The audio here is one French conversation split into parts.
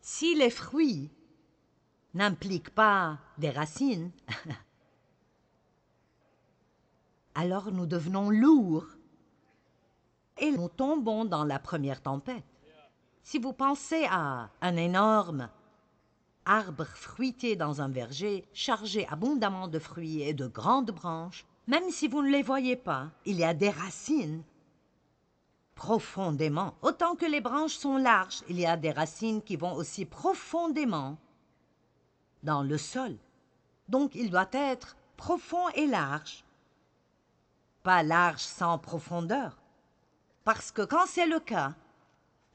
Si les fruits n'impliquent pas des racines, alors nous devenons lourds et nous tombons dans la première tempête. Si vous pensez à un énorme arbre fruitier dans un verger, chargé abondamment de fruits et de grandes branches, même si vous ne les voyez pas, il y a des racines profondément. Autant que les branches sont larges, il y a des racines qui vont aussi profondément dans le sol. Donc il doit être profond et large, pas large sans profondeur. Parce que quand c'est le cas,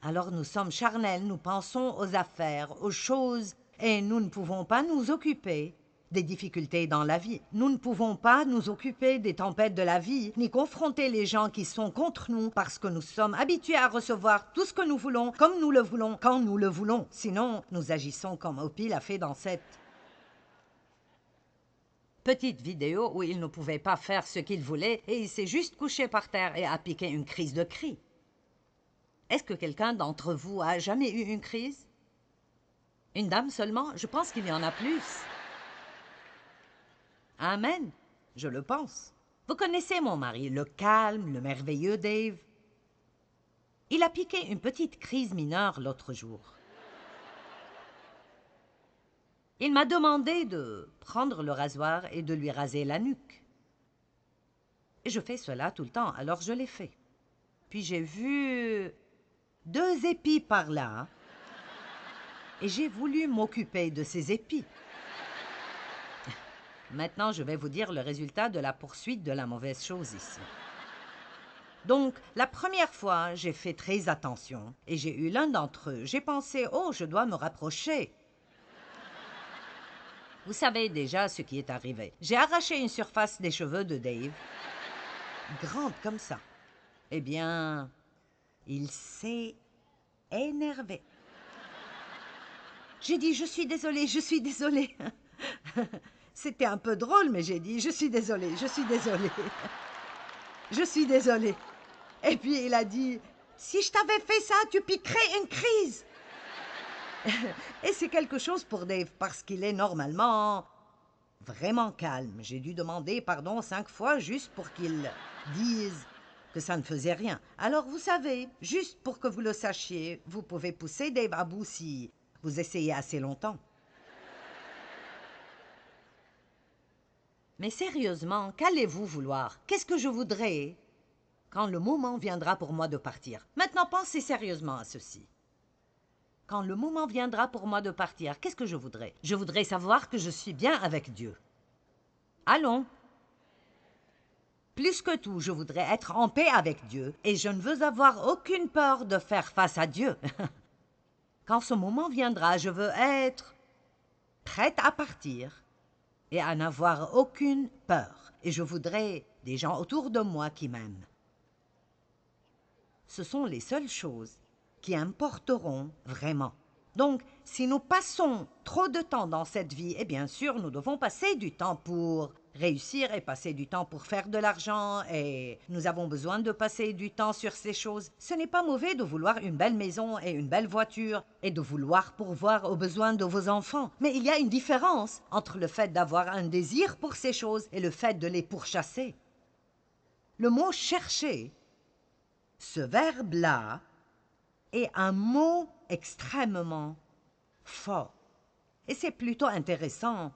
alors nous sommes charnels, nous pensons aux affaires, aux choses, et nous ne pouvons pas nous occuper des difficultés dans la vie. Nous ne pouvons pas nous occuper des tempêtes de la vie, ni confronter les gens qui sont contre nous, parce que nous sommes habitués à recevoir tout ce que nous voulons, comme nous le voulons, quand nous le voulons. Sinon, nous agissons comme Opie l'a fait dans cette petite vidéo où il ne pouvait pas faire ce qu'il voulait et il s'est juste couché par terre et a piqué une crise de cris. Est-ce que quelqu'un d'entre vous a jamais eu une crise? Une dame seulement? Je pense qu'il y en a plus. Amen, je le pense. Vous connaissez mon mari, le calme, le merveilleux Dave. Il a piqué une petite crise mineure l'autre jour. Il m'a demandé de prendre le rasoir et de lui raser la nuque. Et je fais cela tout le temps, alors je l'ai fait. Puis j'ai vu 2 épis par là, et j'ai voulu m'occuper de ces épis. Maintenant, je vais vous dire le résultat de la poursuite de la mauvaise chose ici. Donc, la première fois, j'ai fait très attention, et j'ai eu l'un d'entre eux. J'ai pensé, oh, je dois me rapprocher. Vous savez déjà ce qui est arrivé. J'ai arraché une surface des cheveux de Dave, grande comme ça. Eh bien, il s'est énervé. J'ai dit, je suis désolée, je suis désolée. C'était un peu drôle, mais j'ai dit, je suis désolée, je suis désolée. Je suis désolée. Et puis il a dit, si je t'avais fait ça, tu piquerais une crise. Et c'est quelque chose pour Dave, parce qu'il est normalement vraiment calme. J'ai dû demander pardon 5 fois juste pour qu'il dise que ça ne faisait rien. Alors vous savez, juste pour que vous le sachiez, vous pouvez pousser Dave à bout si vous essayez assez longtemps. Mais sérieusement, qu'allez-vous vouloir? Qu'est-ce que je voudrais quand le moment viendra pour moi de partir? Maintenant, pensez sérieusement à ceci. Quand le moment viendra pour moi de partir, qu'est-ce que je voudrais? Je voudrais savoir que je suis bien avec Dieu. Allons. Plus que tout, je voudrais être en paix avec Dieu et je ne veux avoir aucune peur de faire face à Dieu. Quand ce moment viendra, je veux être prête à partir et à n'avoir aucune peur. Et je voudrais des gens autour de moi qui m'aiment. Ce sont les seules choses qui importeront vraiment. Donc, si nous passons trop de temps dans cette vie, et bien sûr, nous devons passer du temps pour réussir et passer du temps pour faire de l'argent, et nous avons besoin de passer du temps sur ces choses. Ce n'est pas mauvais de vouloir une belle maison et une belle voiture, et de vouloir pourvoir aux besoins de vos enfants. Mais il y a une différence entre le fait d'avoir un désir pour ces choses et le fait de les pourchasser. Le mot « chercher », ce verbe-là, est un mot extrêmement fort. Et c'est plutôt intéressant.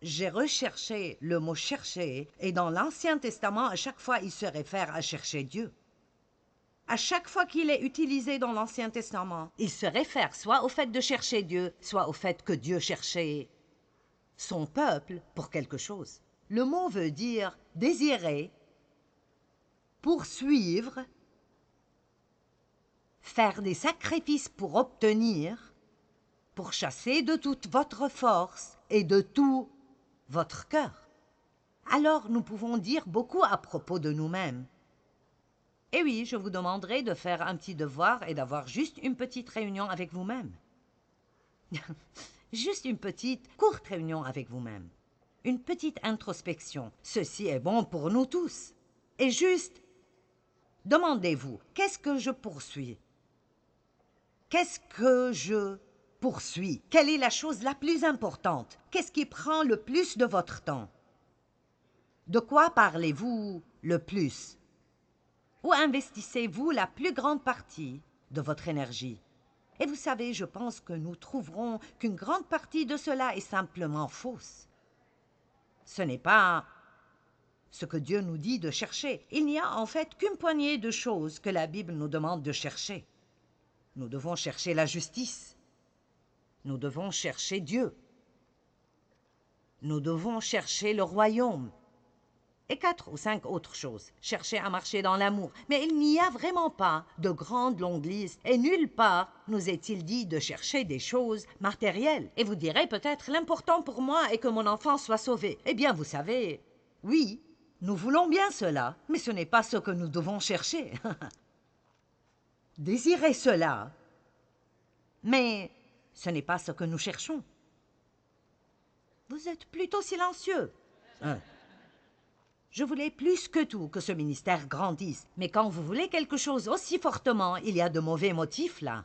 J'ai recherché le mot « chercher » et dans l'Ancien Testament, à chaque fois, il se réfère à chercher Dieu. À chaque fois qu'il est utilisé dans l'Ancien Testament, il se réfère soit au fait de chercher Dieu, soit au fait que Dieu cherchait son peuple pour quelque chose. Le mot veut dire désirer, poursuivre, faire des sacrifices pour obtenir, pour chasser de toute votre force et de tout votre cœur. Alors nous pouvons dire beaucoup à propos de nous-mêmes. Et oui, je vous demanderai de faire un petit devoir et d'avoir juste une petite réunion avec vous-même. Juste une petite, courte réunion avec vous-même. Une petite introspection. Ceci est bon pour nous tous. Et juste, demandez-vous, qu'est-ce que je poursuis? Qu'est-ce que je poursuit? Quelle est la chose la plus importante? Qu'est-ce qui prend le plus de votre temps? De quoi parlez-vous le plus? Où investissez-vous la plus grande partie de votre énergie? Et vous savez, je pense que nous trouverons qu'une grande partie de cela est simplement fausse. Ce n'est pas ce que Dieu nous dit de chercher. Il n'y a en fait qu'une poignée de choses que la Bible nous demande de chercher. Nous devons chercher la justice. Nous devons chercher Dieu. Nous devons chercher le royaume. Et 4 ou 5 autres choses. Chercher à marcher dans l'amour. Mais il n'y a vraiment pas de grande longue liste. Et nulle part nous est-il dit de chercher des choses matérielles. Et vous direz peut-être, l'important pour moi est que mon enfant soit sauvé. Eh bien, vous savez, oui, nous voulons bien cela, mais ce n'est pas ce que nous devons chercher. Désirer cela, mais ce n'est pas ce que nous cherchons. Vous êtes plutôt silencieux. Je voulais plus que tout que ce ministère grandisse, mais quand vous voulez quelque chose aussi fortement, il y a de mauvais motifs là.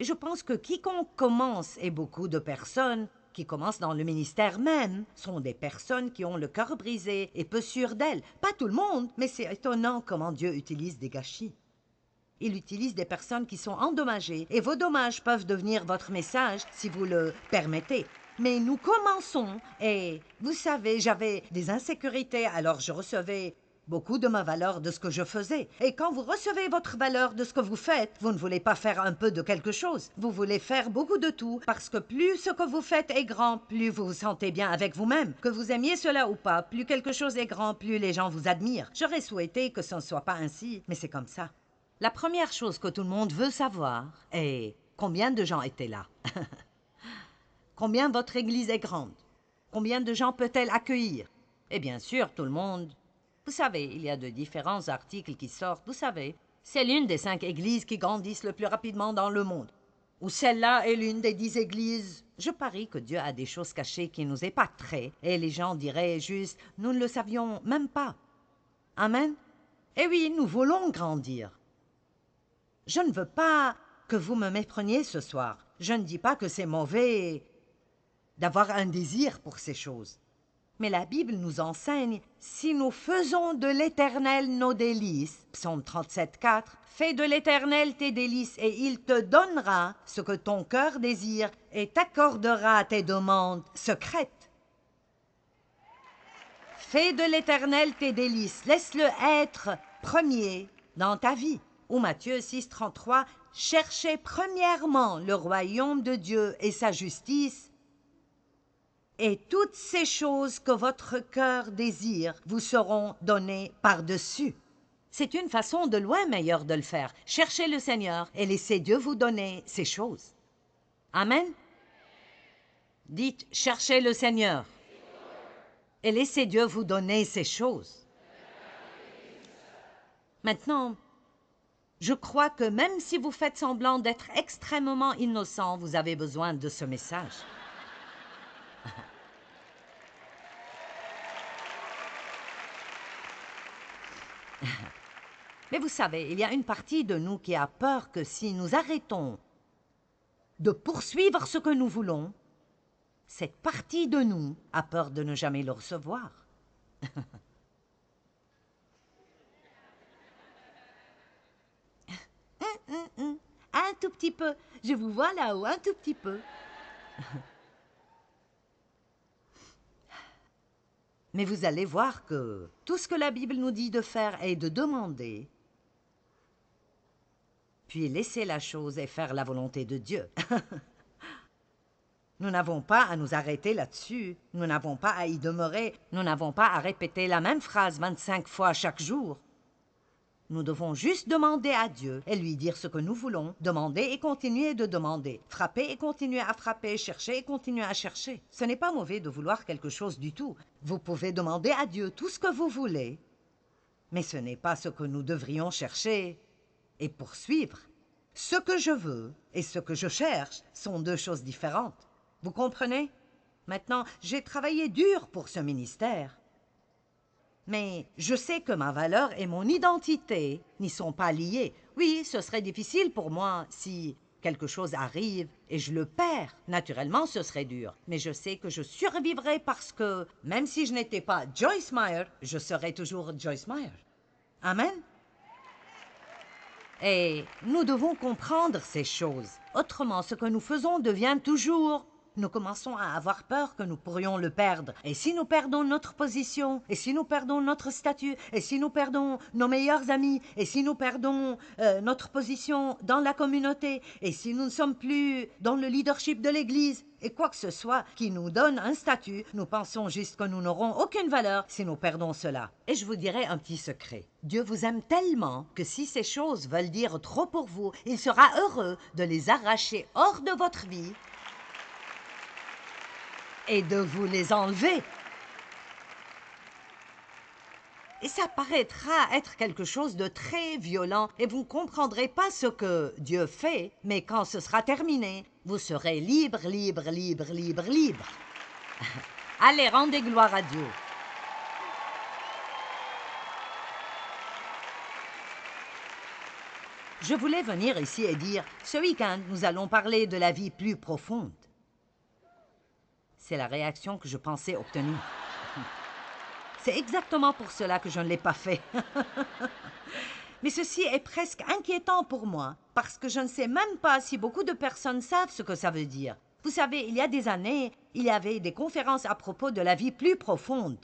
Et je pense que quiconque commence, et beaucoup de personnes qui commencent dans le ministère même, sont des personnes qui ont le cœur brisé et peu sûres d'elles. Pas tout le monde, mais c'est étonnant comment Dieu utilise des gâchis. Il utilise des personnes qui sont endommagées, et vos dommages peuvent devenir votre message si vous le permettez. Mais nous commençons, et vous savez, j'avais des insécurités, alors je recevais beaucoup de ma valeur de ce que je faisais. Et quand vous recevez votre valeur de ce que vous faites, vous ne voulez pas faire un peu de quelque chose. Vous voulez faire beaucoup de tout, parce que plus ce que vous faites est grand, plus vous vous sentez bien avec vous-même. Que vous aimiez cela ou pas, plus quelque chose est grand, plus les gens vous admirent. J'aurais souhaité que ce ne soit pas ainsi, mais c'est comme ça. La première chose que tout le monde veut savoir est combien de gens étaient là. Combien votre église est grande? Combien de gens peut-elle accueillir? Et bien sûr, tout le monde... Vous savez, il y a de différents articles qui sortent, vous savez. C'est l'une des 5 églises qui grandissent le plus rapidement dans le monde. Ou celle-là est l'une des 10 églises. Je parie que Dieu a des choses cachées qui nous épateraient, et les gens diraient juste, nous ne le savions même pas. Amen? Eh oui, nous voulons grandir. Je ne veux pas que vous me mépreniez ce soir. Je ne dis pas que c'est mauvais d'avoir un désir pour ces choses. Mais la Bible nous enseigne, si nous faisons de l'Éternel nos délices, Psaume 37,4, fais de l'Éternel tes délices et il te donnera ce que ton cœur désire et t'accordera tes demandes secrètes. Fais de l'Éternel tes délices, laisse-le être premier dans ta vie. Ou Matthieu 6,33, cherchez premièrement le royaume de Dieu et sa justice, et toutes ces choses que votre cœur désire vous seront données par-dessus. C'est une façon de loin meilleure de le faire. Cherchez le Seigneur et laissez Dieu vous donner ces choses. Amen. Dites, cherchez le Seigneur et laissez Dieu vous donner ces choses. Maintenant, je crois que même si vous faites semblant d'être extrêmement innocent, vous avez besoin de ce message. Mais vous savez, il y a une partie de nous qui a peur que si nous arrêtons de poursuivre ce que nous voulons, cette partie de nous a peur de ne jamais le recevoir. Un tout petit peu. Je vous vois là-haut, un tout petit peu. Mais vous allez voir que tout ce que la Bible nous dit de faire est de demander, puis laisser la chose et faire la volonté de Dieu. Nous n'avons pas à nous arrêter là-dessus. Nous n'avons pas à y demeurer. Nous n'avons pas à répéter la même phrase 25 fois chaque jour. Nous devons juste demander à Dieu et lui dire ce que nous voulons, demander et continuer de demander, frapper et continuer à frapper, chercher et continuer à chercher. Ce n'est pas mauvais de vouloir quelque chose du tout. Vous pouvez demander à Dieu tout ce que vous voulez, mais ce n'est pas ce que nous devrions chercher et poursuivre. Ce que je veux et ce que je cherche sont 2 choses différentes. Vous comprenez? Maintenant, j'ai travaillé dur pour ce ministère. Mais je sais que ma valeur et mon identité n'y sont pas liées. Oui, ce serait difficile pour moi si quelque chose arrive et je le perds, naturellement ce serait dur. Mais je sais que je survivrai parce que, même si je n'étais pas Joyce Meyer, je serai toujours Joyce Meyer. Amen. Et nous devons comprendre ces choses. Autrement, ce que nous faisons devient toujours... Nous commençons à avoir peur que nous pourrions le perdre. Et si nous perdons notre position, et si nous perdons notre statut, et si nous perdons nos meilleurs amis, et si nous perdons notre position dans la communauté, et si nous ne sommes plus dans le leadership de l'Église, et quoi que ce soit qui nous donne un statut, nous pensons juste que nous n'aurons aucune valeur si nous perdons cela. Et je vous dirai un petit secret. Dieu vous aime tellement que si ces choses veulent dire trop pour vous, il sera heureux de les arracher hors de votre vie et de vous les enlever. Et ça paraîtra être quelque chose de très violent et vous ne comprendrez pas ce que Dieu fait, mais quand ce sera terminé, vous serez libre, libre, libre, libre, libre. Allez, rendez gloire à Dieu. Je voulais venir ici et dire, ce week-end, nous allons parler de la vie plus profonde. C'est la réaction que je pensais obtenir. C'est exactement pour cela que je ne l'ai pas fait. Mais ceci est presque inquiétant pour moi, parce que je ne sais même pas si beaucoup de personnes savent ce que ça veut dire. Vous savez, il y a des années, il y avait des conférences à propos de la vie plus profonde.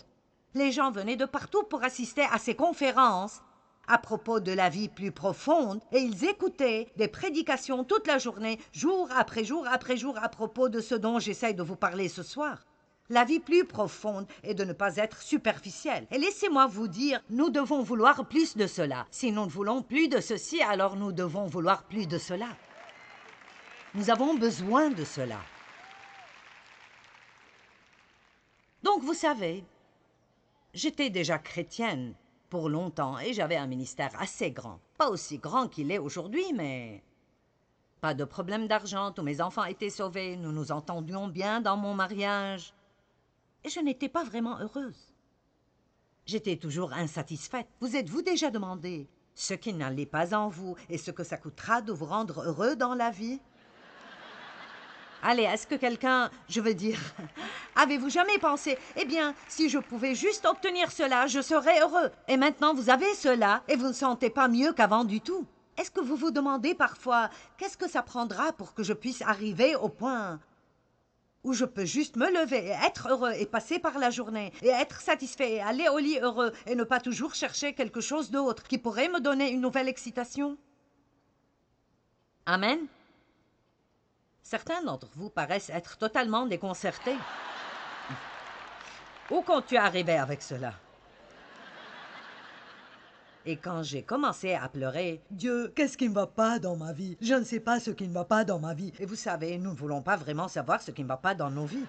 Les gens venaient de partout pour assister à ces conférences à propos de la vie plus profonde, et ils écoutaient des prédications toute la journée, jour après jour après jour, à propos de ce dont j'essaye de vous parler ce soir. La vie plus profonde est de ne pas être superficielle. Et laissez-moi vous dire, nous devons vouloir plus de cela. Si nous ne voulons plus de ceci, alors nous devons vouloir plus de cela. Nous avons besoin de cela. Donc, vous savez, j'étais déjà chrétienne pour longtemps et j'avais un ministère assez grand. Pas aussi grand qu'il est aujourd'hui, mais... Pas de problème d'argent, tous mes enfants étaient sauvés, nous nous entendions bien dans mon mariage. Et je n'étais pas vraiment heureuse. J'étais toujours insatisfaite. Vous êtes-vous déjà demandé ce qui n'allait pas en vous et ce que ça coûtera de vous rendre heureux dans la vie? Allez, est-ce que quelqu'un, je veux dire, avez-vous jamais pensé, eh bien, si je pouvais juste obtenir cela, je serais heureux. Et maintenant, vous avez cela et vous ne sentez pas mieux qu'avant du tout. Est-ce que vous vous demandez parfois, qu'est-ce que ça prendra pour que je puisse arriver au point où je peux juste me lever et être heureux et passer par la journée et être satisfait et aller au lit heureux et ne pas toujours chercher quelque chose d'autre qui pourrait me donner une nouvelle excitation? Amen. Certains d'entre vous paraissent être totalement déconcertés. Où comptes-tu arriver avec cela? Et quand j'ai commencé à pleurer, Dieu, qu'est-ce qui ne va pas dans ma vie? Je ne sais pas ce qui ne va pas dans ma vie. Et vous savez, nous ne voulons pas vraiment savoir ce qui ne va pas dans nos vies.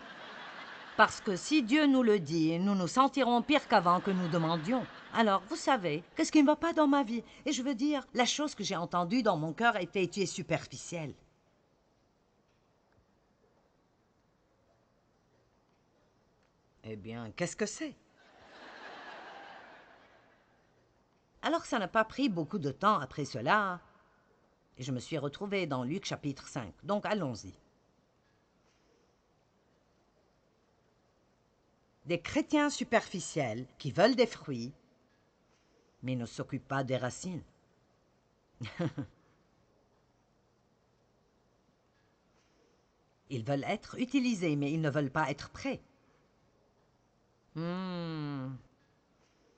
Parce que si Dieu nous le dit, nous nous sentirons pire qu'avant que nous demandions. Alors, vous savez, qu'est-ce qui ne va pas dans ma vie? Et je veux dire, la chose que j'ai entendue dans mon cœur était, tu es superficielle. Eh bien, qu'est-ce que c'est? Alors, ça n'a pas pris beaucoup de temps après cela, et je me suis retrouvée dans Luc chapitre 5. Donc, allons-y. Des chrétiens superficiels qui veulent des fruits, mais ne s'occupent pas des racines. Ils veulent être utilisés, mais ils ne veulent pas être prêts.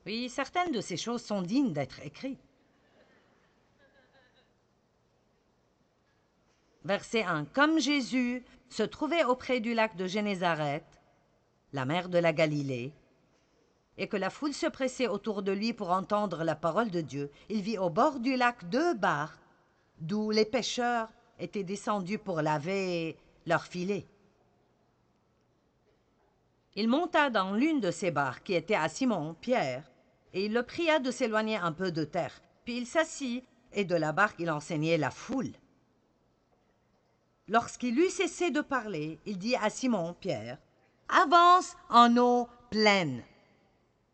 Oui, certaines de ces choses sont dignes d'être écrites. Verset 1. Comme Jésus se trouvait auprès du lac de Génézareth, la mer de la Galilée, et que la foule se pressait autour de lui pour entendre la parole de Dieu, il vit au bord du lac 2 barques, d'où les pêcheurs étaient descendus pour laver leurs filets. Il monta dans l'une de ces barques qui était à Simon, Pierre, et il le pria de s'éloigner un peu de terre. Puis il s'assit, et de la barque il enseignait la foule. Lorsqu'il eut cessé de parler, il dit à Simon, Pierre, « Avance en eau pleine. »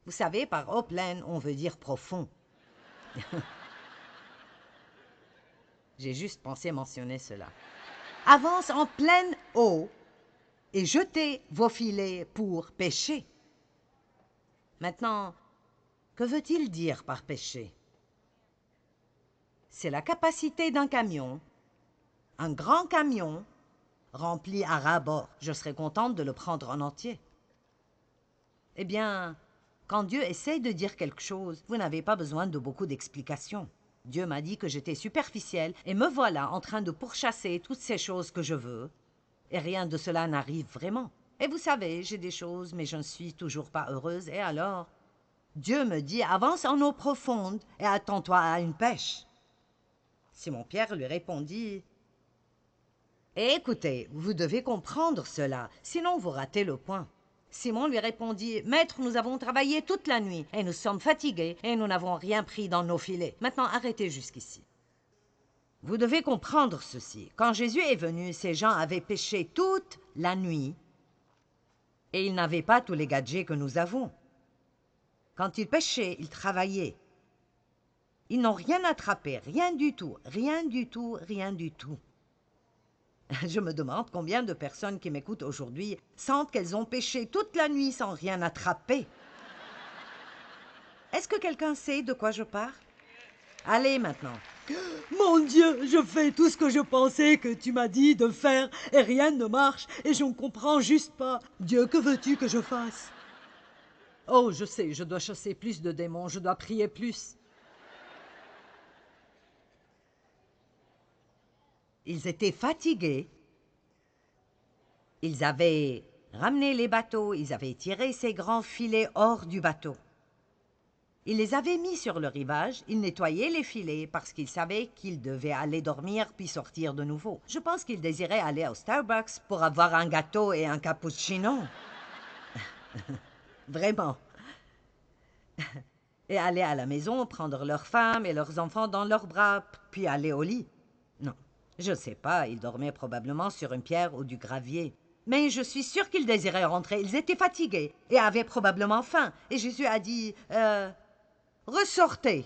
Vous savez, par eau pleine, on veut dire profond. J'ai juste pensé mentionner cela. Avance en pleine eau et jetez vos filets pour pêcher. Maintenant, que veut-il dire par pêcher? C'est la capacité d'un camion, un grand camion, rempli à ras-bord. Je serais contente de le prendre en entier. Eh bien, quand Dieu essaie de dire quelque chose, vous n'avez pas besoin de beaucoup d'explications. Dieu m'a dit que j'étais superficielle et me voilà en train de pourchasser toutes ces choses que je veux. Et rien de cela n'arrive vraiment. Et vous savez, j'ai des choses, mais je ne suis toujours pas heureuse. Et alors, Dieu me dit, avance en eau profonde et attends-toi à une pêche. Simon-Pierre lui répondit, écoutez, vous devez comprendre cela, sinon vous ratez le point. Simon lui répondit, Maître, nous avons travaillé toute la nuit, et nous sommes fatigués, et nous n'avons rien pris dans nos filets. Maintenant, arrêtez jusqu'ici. Vous devez comprendre ceci. Quand Jésus est venu, ces gens avaient pêché toute la nuit, et ils n'avaient pas tous les gadgets que nous avons. Quand ils pêchaient, ils travaillaient. Ils n'ont rien attrapé, rien du tout, rien du tout, rien du tout. Je me demande combien de personnes qui m'écoutent aujourd'hui sentent qu'elles ont pêché toute la nuit sans rien attraper. Est-ce que quelqu'un sait de quoi je parle? Allez maintenant. Mon Dieu, je fais tout ce que je pensais que tu m'as dit de faire et rien ne marche et je ne comprends juste pas. Dieu, que veux-tu que je fasse? Oh, je sais, je dois chasser plus de démons, je dois prier plus. Ils étaient fatigués. Ils avaient ramené les bateaux, ils avaient tiré ces grands filets hors du bateau. Ils les avaient mis sur le rivage, ils nettoyaient les filets parce qu'ils savaient qu'ils devaient aller dormir puis sortir de nouveau. Je pense qu'ils désiraient aller au Starbucks pour avoir un gâteau et un cappuccino. Vraiment. Et aller à la maison, prendre leurs femmes et leurs enfants dans leurs bras, puis aller au lit. Non, je ne sais pas, ils dormaient probablement sur une pierre ou du gravier. Mais je suis sûre qu'ils désiraient rentrer, ils étaient fatigués et avaient probablement faim. Et Jésus a dit, ressortez.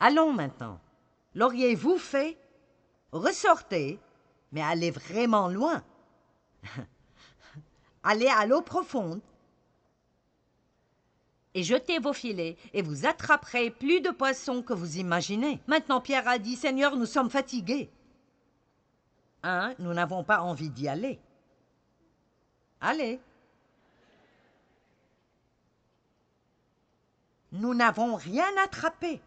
Allons maintenant. L'auriez-vous fait? Ressortez, mais allez vraiment loin. Allez à l'eau profonde et jetez vos filets, et vous attraperez plus de poissons que vous imaginez. Maintenant, Pierre a dit, Seigneur, nous sommes fatigués. Nous n'avons pas envie d'y aller. Allez. Nous n'avons rien attrapé.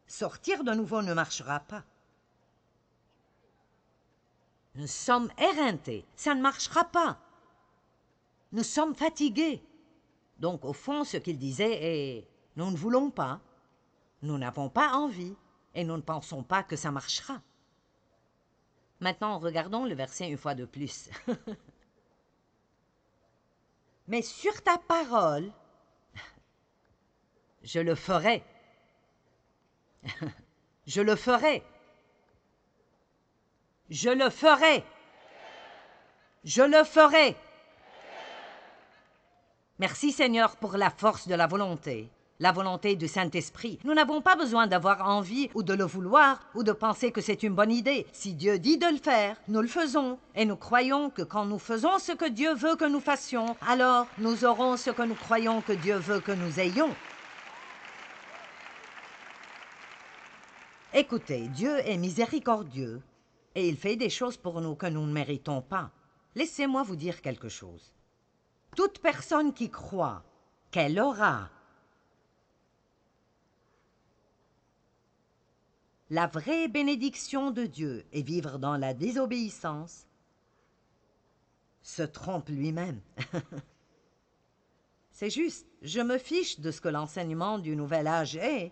Sortir de nouveau ne marchera pas. Nous sommes éreintés, ça ne marchera pas. Nous sommes fatigués. Donc, au fond, ce qu'il disait est « Nous ne voulons pas, nous n'avons pas envie, et nous ne pensons pas que ça marchera. » Maintenant, regardons le verset une fois de plus. « Mais sur ta parole, je le ferai. Je le ferai. Je le ferai. Je le ferai. » Merci Seigneur pour la force de la volonté du Saint-Esprit. Nous n'avons pas besoin d'avoir envie ou de le vouloir ou de penser que c'est une bonne idée. Si Dieu dit de le faire, nous le faisons. Et nous croyons que quand nous faisons ce que Dieu veut que nous fassions, alors nous aurons ce que nous croyons que Dieu veut que nous ayons. Écoutez, Dieu est miséricordieux et il fait des choses pour nous que nous ne méritons pas. Laissez-moi vous dire quelque chose. Toute personne qui croit qu'elle aura la vraie bénédiction de Dieu et vivre dans la désobéissance se trompe lui-même. C'est juste, je me fiche de ce que l'enseignement du nouvel âge est.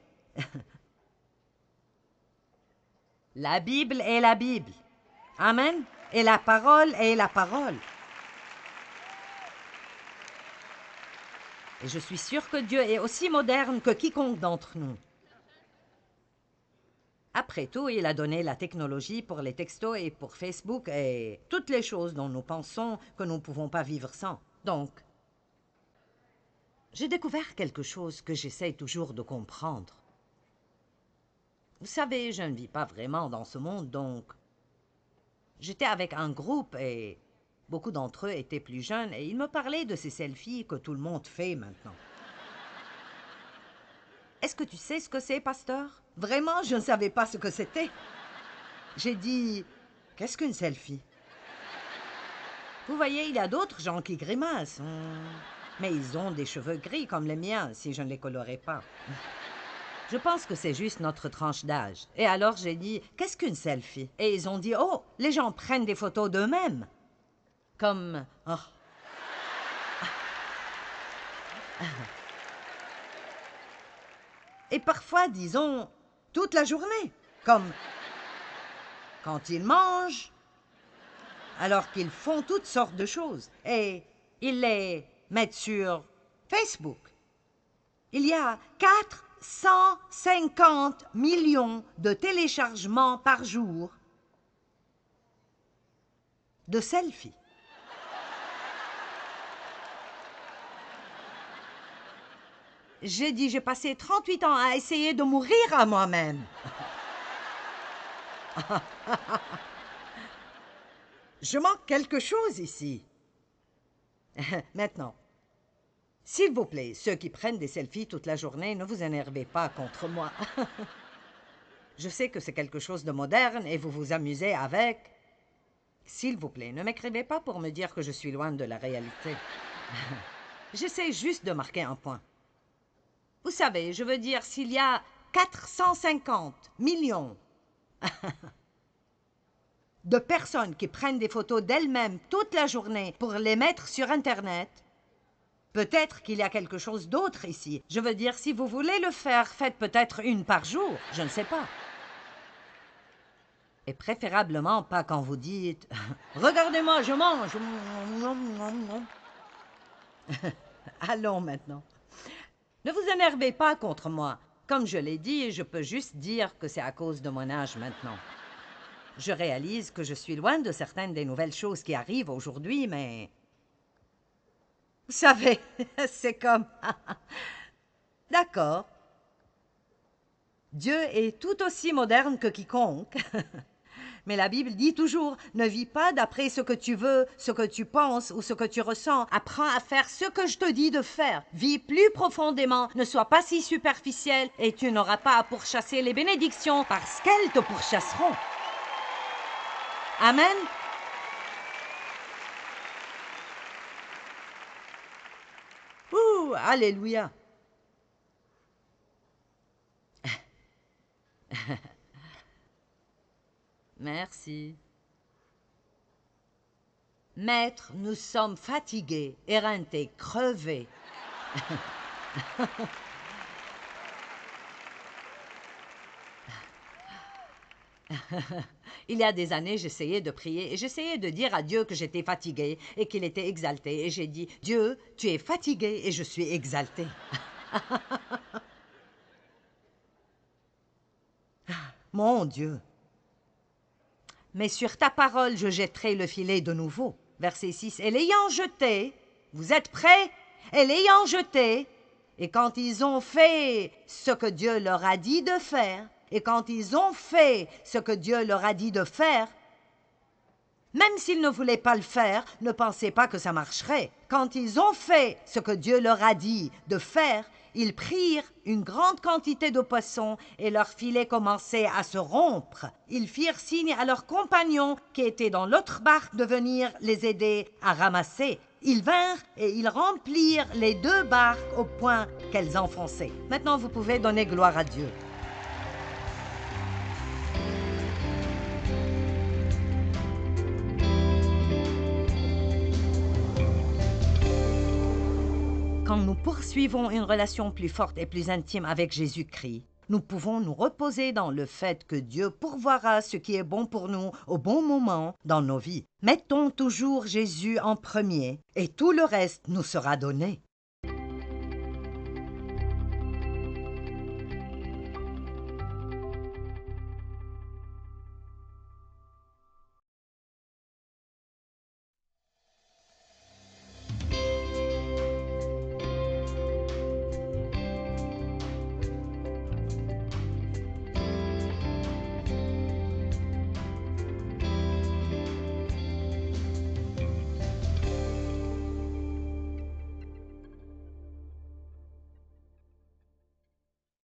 La Bible est la Bible. Amen. Et la parole est la parole. Et je suis sûre que Dieu est aussi moderne que quiconque d'entre nous. Après tout, il a donné la technologie pour les textos et pour Facebook et toutes les choses dont nous pensons que nous ne pouvons pas vivre sans. Donc, j'ai découvert quelque chose que j'essaie toujours de comprendre. Vous savez, je ne vis pas vraiment dans ce monde, donc j'étais avec un groupe et beaucoup d'entre eux étaient plus jeunes et ils me parlaient de ces selfies que tout le monde fait maintenant. Est-ce que tu sais ce que c'est, pasteur? Vraiment, je ne savais pas ce que c'était. J'ai dit, qu'est-ce qu'une selfie? Vous voyez, il y a d'autres gens qui grimacent. Mais ils ont des cheveux gris comme les miens, si je ne les colorais pas. Je pense que c'est juste notre tranche d'âge. Et alors j'ai dit, qu'est-ce qu'une selfie? Et ils ont dit, oh, les gens prennent des photos d'eux-mêmes. Comme... oh. Et parfois, disons, toute la journée. Comme quand ils mangent, alors qu'ils font toutes sortes de choses. Et ils les mettent sur Facebook. Il y a 450 millions de téléchargements par jour de selfies. J'ai dit, j'ai passé 38 ans à essayer de mourir à moi-même. Je manque quelque chose ici. Maintenant, s'il vous plaît, ceux qui prennent des selfies toute la journée, ne vous énervez pas contre moi. Je sais que c'est quelque chose de moderne et vous vous amusez avec. S'il vous plaît, ne m'écrivez pas pour me dire que je suis loin de la réalité. J'essaie juste de marquer un point. Vous savez, je veux dire, s'il y a 450 millions de personnes qui prennent des photos d'elles-mêmes toute la journée pour les mettre sur Internet, peut-être qu'il y a quelque chose d'autre ici. Je veux dire, si vous voulez le faire, faites peut-être une par jour, je ne sais pas. Et préférablement pas quand vous dites « Regardez-moi, je mange !» Allons maintenant. Ne vous énervez pas contre moi. Comme je l'ai dit, je peux juste dire que c'est à cause de mon âge maintenant. Je réalise que je suis loin de certaines des nouvelles choses qui arrivent aujourd'hui, mais... Vous savez, c'est comme... D'accord. Dieu est tout aussi moderne que quiconque. Mais la Bible dit toujours, ne vis pas d'après ce que tu veux, ce que tu penses ou ce que tu ressens. Apprends à faire ce que je te dis de faire. Vis plus profondément, ne sois pas si superficiel et tu n'auras pas à pourchasser les bénédictions parce qu'elles te pourchasseront. Amen. Ouh, alléluia. Merci. Maître, nous sommes fatigués, éreintés, crevés. Il y a des années, j'essayais de prier et j'essayais de dire à Dieu que j'étais fatiguée et qu'il était exalté. Et j'ai dit, Dieu, tu es fatigué et je suis exalté. Mon Dieu. Mais sur ta parole, je jetterai le filet de nouveau. Verset 6. Et l'ayant jeté, vous êtes prêts? Et l'ayant jeté, et quand ils ont fait ce que Dieu leur a dit de faire, et quand ils ont fait ce que Dieu leur a dit de faire, même s'ils ne voulaient pas le faire, ne pensez pas que ça marcherait. Quand ils ont fait ce que Dieu leur a dit de faire, ils prirent une grande quantité de poissons et leur filet commençait à se rompre. Ils firent signe à leurs compagnons qui étaient dans l'autre barque de venir les aider à ramasser. Ils vinrent et ils remplirent les deux barques au point qu'elles enfonçaient. Maintenant, vous pouvez donner gloire à Dieu. Quand nous poursuivons une relation plus forte et plus intime avec Jésus-Christ, nous pouvons nous reposer dans le fait que Dieu pourvoira ce qui est bon pour nous au bon moment dans nos vies. Mettons toujours Jésus en premier et tout le reste nous sera donné.